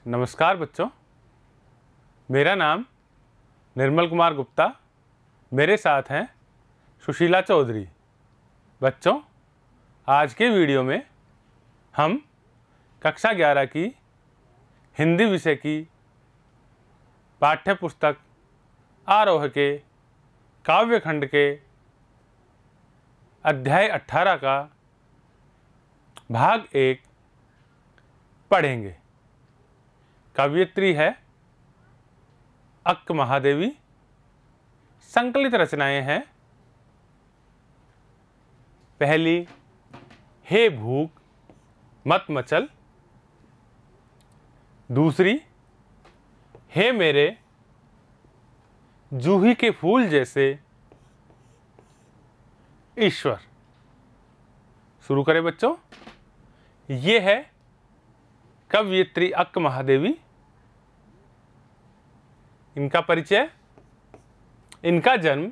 नमस्कार बच्चों, मेरा नाम निर्मल कुमार गुप्ता, मेरे साथ हैं सुशीला चौधरी। बच्चों, आज के वीडियो में हम कक्षा 11 की हिंदी विषय की पाठ्य पुस्तक आरोह के काव्यखंड के अध्याय 18 का भाग 1 पढ़ेंगे। कवयित्री है अक्क महादेवी। संकलित रचनाएं हैं, पहली हे भूख मत मचल, दूसरी हे मेरे जूही के फूल जैसे ईश्वर। शुरू करें बच्चों। ये है कवयित्री अक्क महादेवी। इनका परिचय। इनका जन्म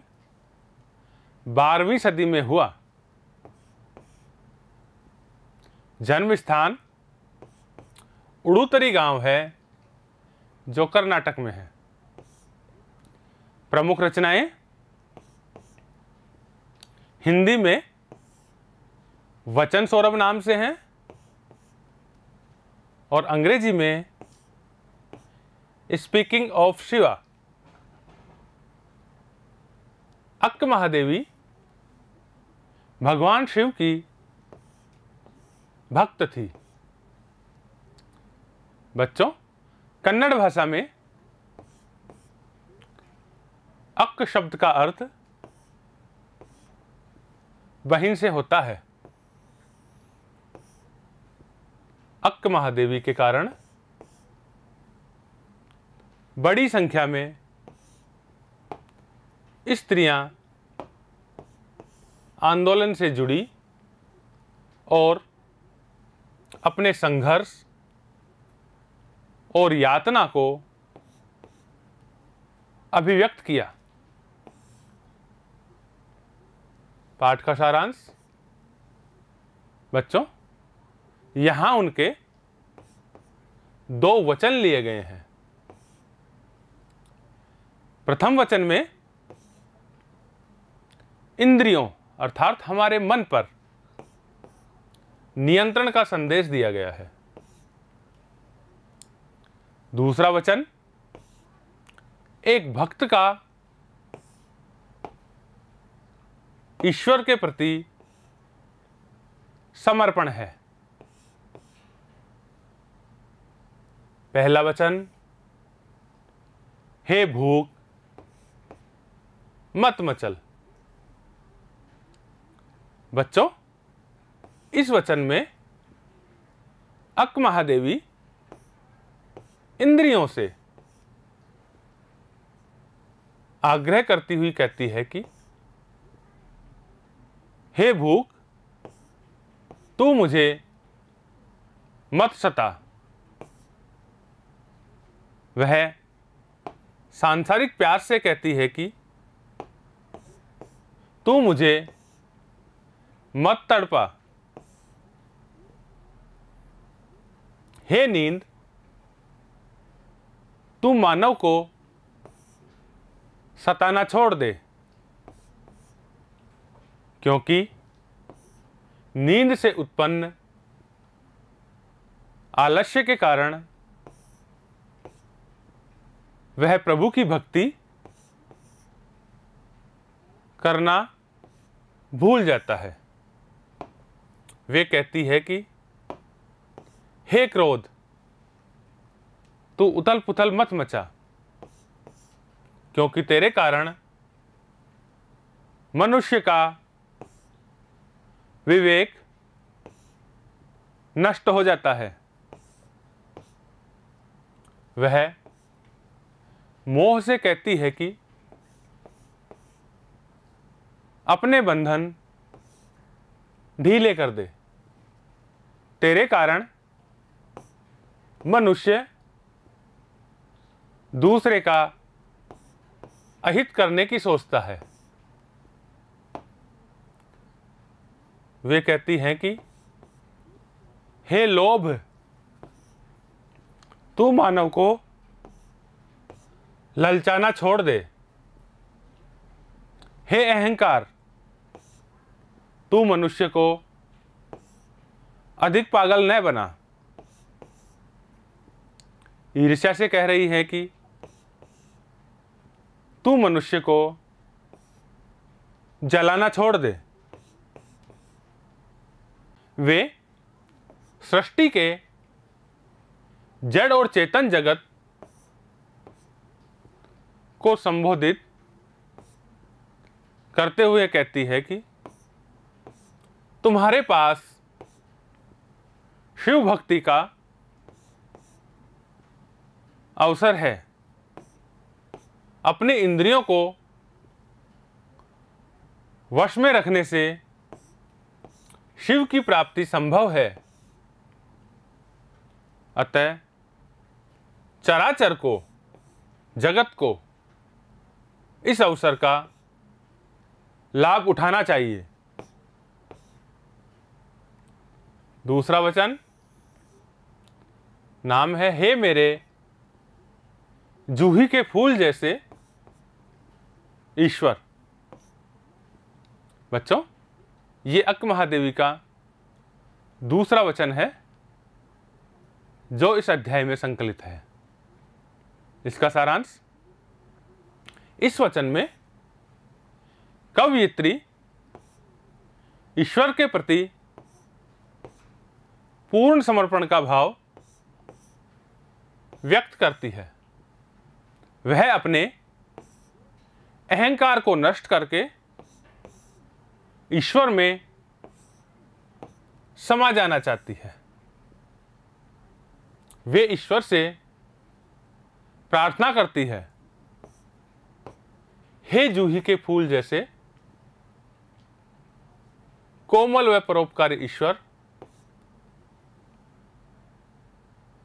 12वीं सदी में हुआ। जन्म स्थान उड़ुतरी गांव है जो कर्नाटक में है। प्रमुख रचनाएं हिंदी में वचन सौरभ नाम से हैं और अंग्रेजी में स्पीकिंग ऑफ शिवा। अक्क महादेवी भगवान शिव की भक्त थी। बच्चों, कन्नड़ भाषा में अक्क शब्द का अर्थ बहिन से होता है। अक्क महादेवी के कारण बड़ी संख्या में स्त्रियां आंदोलन से जुड़ी और अपने संघर्ष और यातना को अभिव्यक्त किया। पाठ का सारांश। बच्चों, यहां उनके 2 वचन लिए गए हैं। प्रथम वचन में इंद्रियों अर्थात हमारे मन पर नियंत्रण का संदेश दिया गया है। दूसरा वचन एक भक्त का ईश्वर के प्रति समर्पण है। पहला वचन हे भूख मत मचल। बच्चों, इस वचन में अक्क महादेवी इंद्रियों से आग्रह करती हुई कहती है कि हे भूख, तू मुझे मत सता। वह सांसारिक प्यार से कहती है कि तू मुझे मत तड़पा। हे नींद, तू मानव को सताना छोड़ दे, क्योंकि नींद से उत्पन्न आलस्य के कारण वह प्रभु की भक्ति करना भूल जाता है। वे कहती है कि हे क्रोध, तू उथल पुथल मत मचा, क्योंकि तेरे कारण मनुष्य का विवेक नष्ट हो जाता है। वह मोह से कहती है कि अपने बंधन ढीले कर दे। तेरे कारण मनुष्य दूसरे का अहित करने की सोचता है। वे कहती हैं कि हे लोभ, तू मानव को ललचाना छोड़ दे। हे अहंकार, तू मनुष्य को अधिक पागल न बना। ईर्ष्या से कह रही है कि तू मनुष्य को जलाना छोड़ दे। वे सृष्टि के जड़ और चेतन जगत को संबोधित करते हुए कहती है कि तुम्हारे पास शिव भक्ति का अवसर है। अपने इंद्रियों को वश में रखने से शिव की प्राप्ति संभव है। अतः चराचर को, जगत को इस अवसर का लाभ उठाना चाहिए। दूसरा वचन नाम है, हे मेरे जूही के फूल जैसे ईश्वर। बच्चों, ये अक्क महादेवी का दूसरा वचन है जो इस अध्याय में संकलित है। इसका सारांश, इस वचन में कवयित्री ईश्वर के प्रति पूर्ण समर्पण का भाव व्यक्त करती है। वह अपने अहंकार को नष्ट करके ईश्वर में समा जाना चाहती है। वे ईश्वर से प्रार्थना करती है, हे जूही के फूल जैसे कोमल व परोपकारी ईश्वर,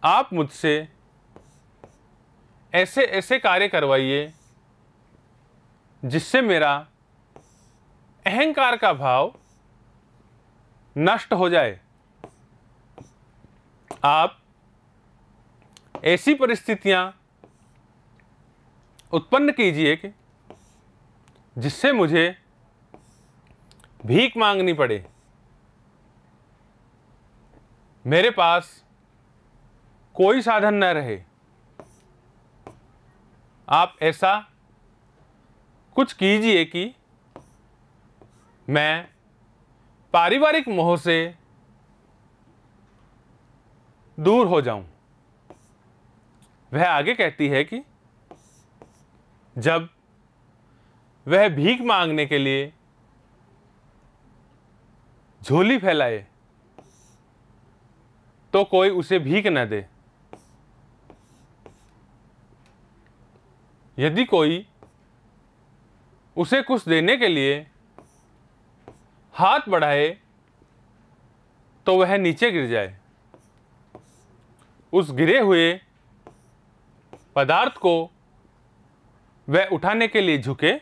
आप मुझसे ऐसे ऐसे कार्य करवाइए जिससे मेरा अहंकार का भाव नष्ट हो जाए। आप ऐसी परिस्थितियां उत्पन्न कीजिए कि जिससे मुझे भीख मांगनी पड़े। मेरे पास कोई साधन न रहे। आप ऐसा कुछ कीजिए कि मैं पारिवारिक मोह से दूर हो जाऊं। वह आगे कहती है कि जब वह भीख मांगने के लिए झोली फैलाए तो कोई उसे भीख न दे। यदि कोई उसे कुछ देने के लिए हाथ बढ़ाए तो वह नीचे गिर जाए। उस गिरे हुए पदार्थ को वह उठाने के लिए झुके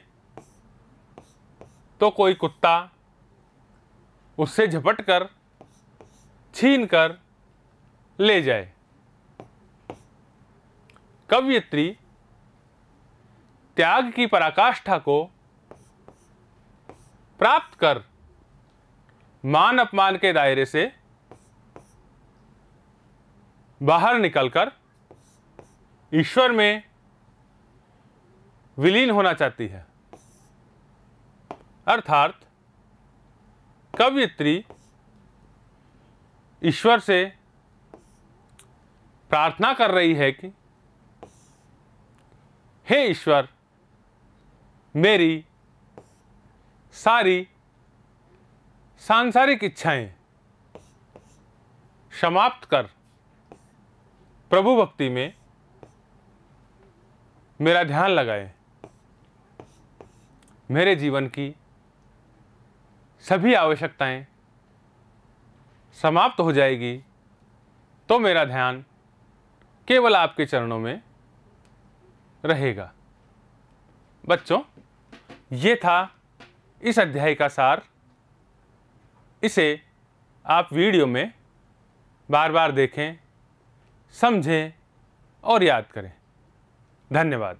तो कोई कुत्ता उससे झपट कर छीन कर ले जाए। कवयित्री त्याग की पराकाष्ठा को प्राप्त कर मान अपमान के दायरे से बाहर निकलकर ईश्वर में विलीन होना चाहती है। अर्थात कवयित्री ईश्वर से प्रार्थना कर रही है कि हे ईश्वर, मेरी सारी सांसारिक इच्छाएं समाप्त कर प्रभु भक्ति में मेरा ध्यान लगाए। मेरे जीवन की सभी आवश्यकताएं समाप्त हो जाएगी तो मेरा ध्यान केवल आपके चरणों में रहेगा। बच्चों, ये था इस अध्याय का सार। इसे आप वीडियो में बार बार देखें, समझें और याद करें। धन्यवाद।